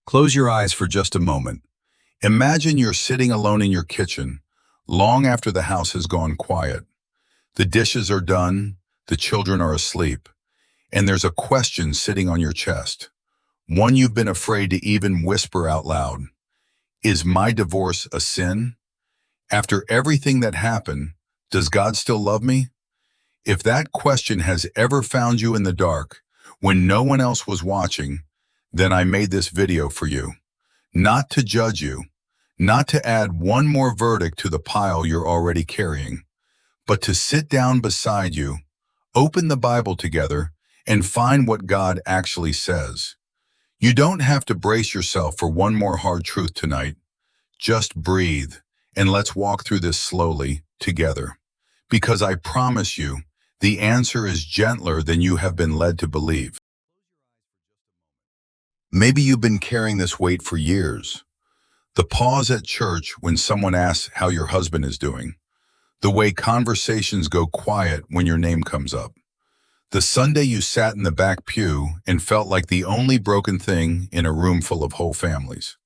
Close your eyes for just a moment. Imagine you're sitting alone in your kitchen, long after the house has gone quiet. The dishes are done, the children are asleep, and there's a question sitting on your chest, one you've been afraid to even whisper out loud. Is my divorce a sin? After everything that happened, does God still love me? If that question has ever found you in the dark, when no one else was watching, then I made this video for you. Not to judge you, not to add one more verdict to the pile you're already carrying, but to sit down beside you, open the Bible together, and find what God actually says. You don't have to brace yourself for one more hard truth tonight. Just breathe, and let's walk through this slowly, together. Because I promise you, the answer is gentler than you have been led to believe. Maybe you've been carrying this weight for years. The pause at church when someone asks how your husband is doing. The way conversations go quiet when your name comes up. The Sunday you sat in the back pew and felt like the only broken thing in a room full of whole families.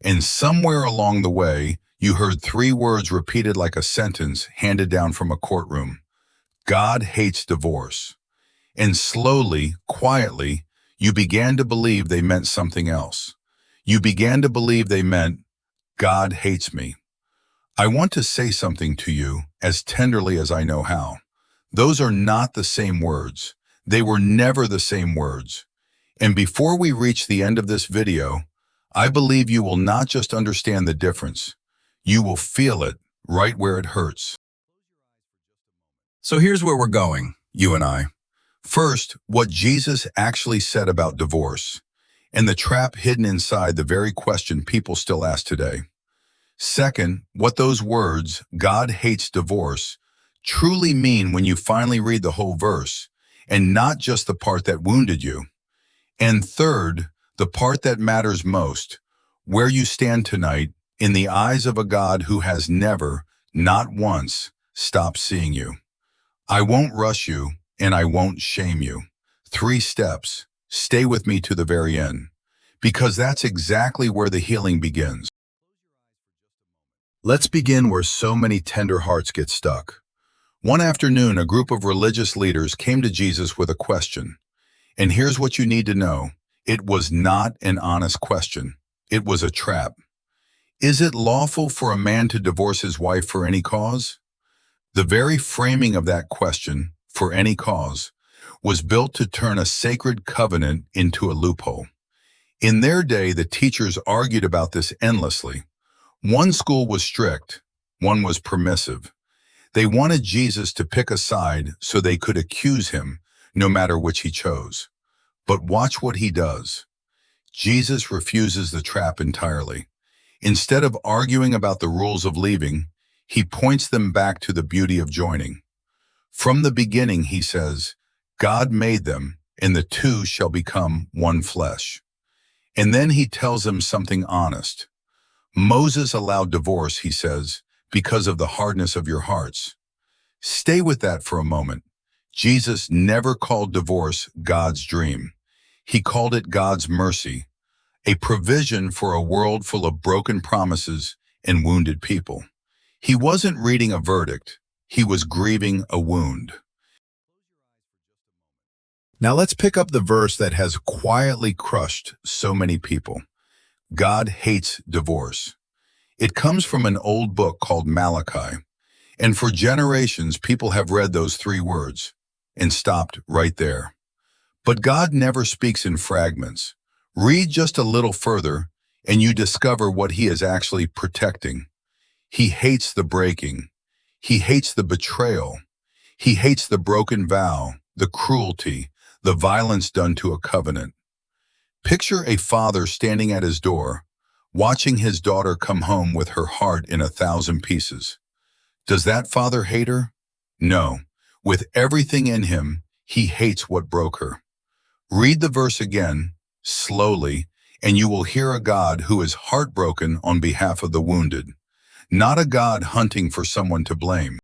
And somewhere along the way, you heard three words repeated like a sentence handed down from a courtroom. God hates divorce. And slowly, quietly, you began to believe they meant something else. You began to believe they meant, God hates me. I want to say something to you as tenderly as I know how. Those are not the same words. They were never the same words. And before we reach the end of this video, I believe you will not just understand the difference. You will feel it right where it hurts. So here's where we're going, you and I. First, what Jesus actually said about divorce, and the trap hidden inside the very question people still ask today. Second, what those words, God hates divorce, truly mean when you finally read the whole verse, and not just the part that wounded you. And third, the part that matters most, where you stand tonight in the eyes of a God who has never, not once, stopped seeing you. I won't rush you, and I won't shame you. 3 steps. Stay with me to the very end, because that's exactly where the healing begins. Let's begin where so many tender hearts get stuck. One afternoon, a group of religious leaders came to Jesus with a question. And here's what you need to know. It was not an honest question. It was a trap. Is it lawful for a man to divorce his wife for any cause? The very framing of that question, for any cause, was built to turn a sacred covenant into a loophole. In their day, the teachers argued about this endlessly. One school was strict, one was permissive. They wanted Jesus to pick a side so they could accuse him, no matter which he chose. But watch what he does. Jesus refuses the trap entirely. Instead of arguing about the rules of leaving, he points them back to the beauty of joining. From the beginning, he says, God made them, and the two shall become one flesh. And then he tells them something honest. Moses allowed divorce, he says, because of the hardness of your hearts. Stay with that for a moment. Jesus never called divorce God's dream. He called it God's mercy, a provision for a world full of broken promises and wounded people. He wasn't reading a verdict. He was grieving a wound. Now let's pick up the verse that has quietly crushed so many people. God hates divorce. It comes from an old book called Malachi, and for generations people have read those 3 words and stopped right there. But God never speaks in fragments. Read just a little further and you discover what he is actually protecting. He hates the breaking. He hates the betrayal. He hates the broken vow, the cruelty, the violence done to a covenant. Picture a father standing at his door, watching his daughter come home with her heart in 1,000 pieces. Does that father hate her? No. With everything in him, he hates what broke her. Read the verse again, slowly, and you will hear a God who is heartbroken on behalf of the wounded, not a God hunting for someone to blame.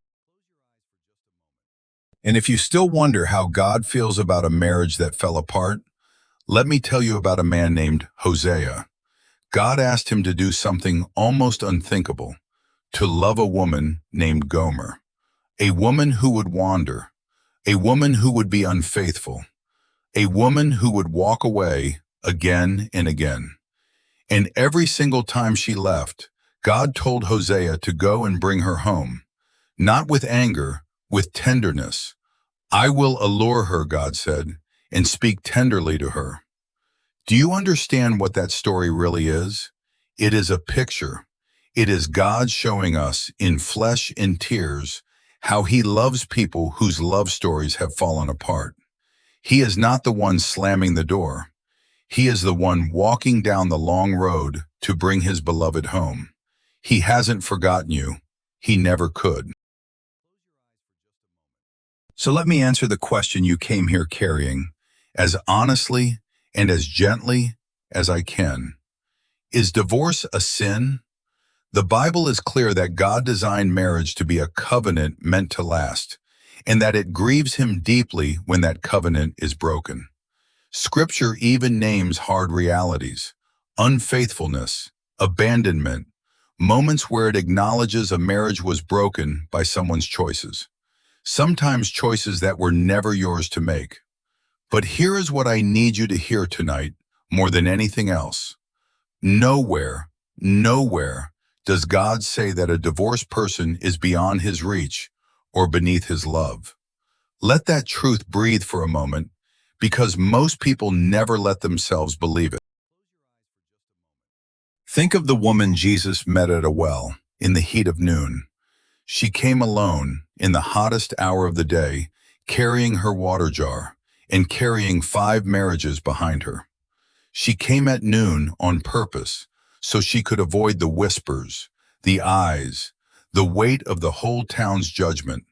And if you still wonder how God feels about a marriage that fell apart, let me tell you about a man named Hosea. God asked him to do something almost unthinkable, to love a woman named Gomer, a woman who would wander, a woman who would be unfaithful, a woman who would walk away again and again. And every single time she left, God told Hosea to go and bring her home, not with anger, with tenderness. I will allure her, God said, and speak tenderly to her. Do you understand what that story really is? It is a picture. It is God showing us in flesh and tears how he loves people whose love stories have fallen apart. He is not the one slamming the door. He is the one walking down the long road to bring his beloved home. He hasn't forgotten you. He never could. So let me answer the question you came here carrying, as honestly and as gently as I can. Is divorce a sin? The Bible is clear that God designed marriage to be a covenant meant to last, and that it grieves him deeply when that covenant is broken. Scripture even names hard realities, unfaithfulness, abandonment, moments where it acknowledges a marriage was broken by someone's choices, sometimes choices that were never yours to make. But here is what I need you to hear tonight, more than anything else. Nowhere does God say that a divorced person is beyond his reach or beneath his love. Let that truth breathe for a moment, because most people never let themselves believe it. Think of the woman Jesus met at a well in the heat of noon. She came alone in the hottest hour of the day, carrying her water jar and carrying 5 marriages behind her. She came at noon on purpose so she could avoid the whispers, the eyes, the weight of the whole town's judgment.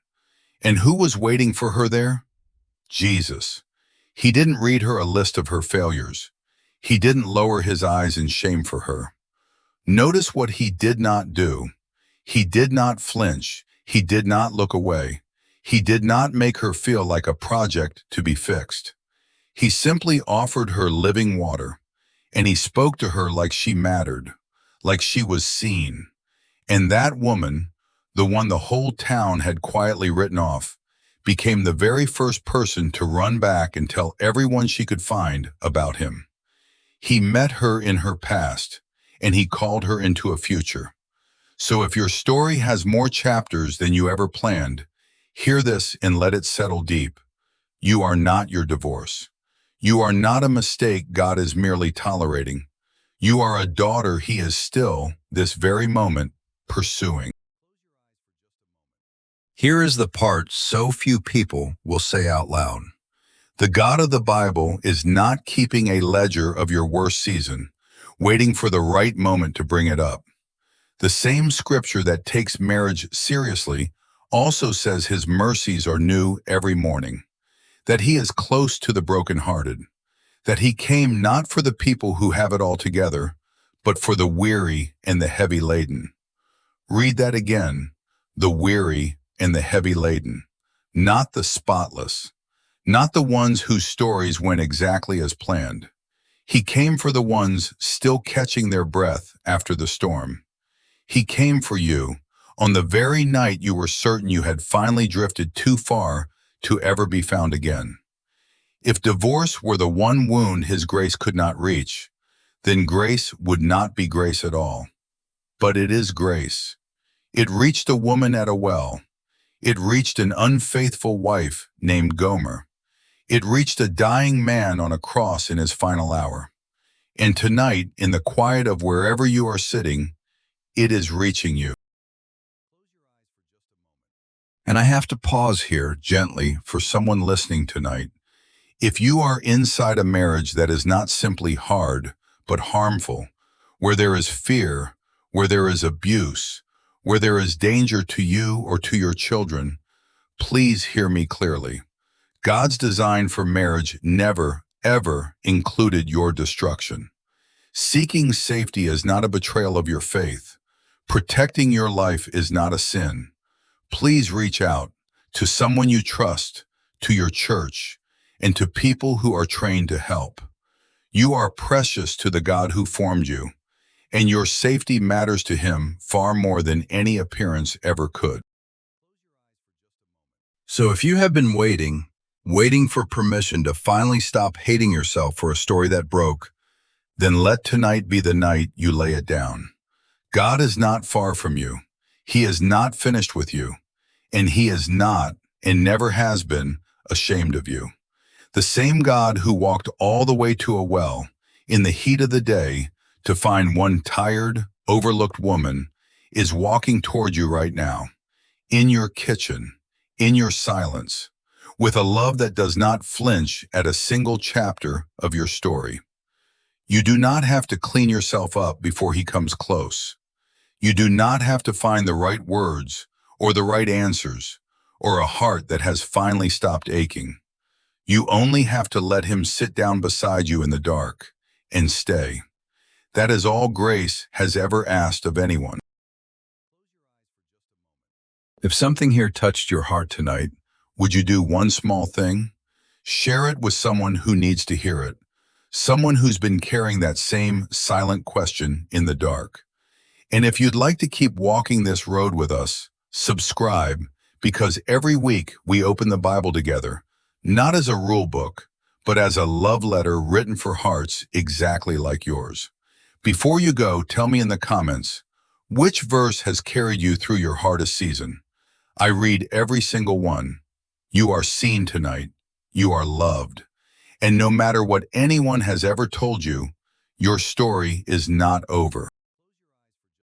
And who was waiting for her there? Jesus. He didn't read her a list of her failures. He didn't lower his eyes in shame for her. Notice what he did not do. He did not flinch. He did not look away. He did not make her feel like a project to be fixed. He simply offered her living water, and he spoke to her like she mattered, like she was seen. And that woman, the one the whole town had quietly written off, became the very first person to run back and tell everyone she could find about him. He met her in her past, and he called her into a future. So if your story has more chapters than you ever planned, hear this and let it settle deep. You are not your divorce. You are not a mistake God is merely tolerating. You are a daughter he is still, this very moment, pursuing. Here is the part so few people will say out loud. The God of the Bible is not keeping a ledger of your worst season, waiting for the right moment to bring it up. The same scripture that takes marriage seriously also says his mercies are new every morning, that he is close to the brokenhearted, that he came not for the people who have it all together, but for the weary and the heavy laden. Read that again, the weary and the heavy laden, not the spotless, not the ones whose stories went exactly as planned. He came for the ones still catching their breath after the storm. He came for you on the very night you were certain you had finally drifted too far to ever be found again. If divorce were the one wound his grace could not reach, then grace would not be grace at all. But it is grace. It reached a woman at a well. It reached an unfaithful wife named Gomer. It reached a dying man on a cross in his final hour. And tonight, in the quiet of wherever you are sitting, it is reaching you. And I have to pause here gently for someone listening tonight. If you are inside a marriage that is not simply hard, but harmful, where there is fear, where there is abuse, where there is danger to you or to your children, please hear me clearly. God's design for marriage never, ever included your destruction. Seeking safety is not a betrayal of your faith. Protecting your life is not a sin. Please reach out to someone you trust, to your church, and to people who are trained to help. You are precious to the God who formed you, and your safety matters to him far more than any appearance ever could. So if you have been waiting for permission to finally stop hating yourself for a story that broke, then let tonight be the night you lay it down. God is not far from you. He is not finished with you, and he is not, and never has been, ashamed of you. The same God who walked all the way to a well in the heat of the day to find one tired, overlooked woman is walking toward you right now, in your kitchen, in your silence, with a love that does not flinch at a single chapter of your story. You do not have to clean yourself up before he comes close. You do not have to find the right words or the right answers or a heart that has finally stopped aching. You only have to let him sit down beside you in the dark and stay. That is all grace has ever asked of anyone. If something here touched your heart tonight, would you do one small thing? Share it with someone who needs to hear it, someone who's been carrying that same silent question in the dark. And if you'd like to keep walking this road with us, subscribe, because every week we open the Bible together, not as a rule book, but as a love letter written for hearts exactly like yours. Before you go, tell me in the comments, which verse has carried you through your hardest season? I read every single one. You are seen tonight. You are loved. And no matter what anyone has ever told you, your story is not over.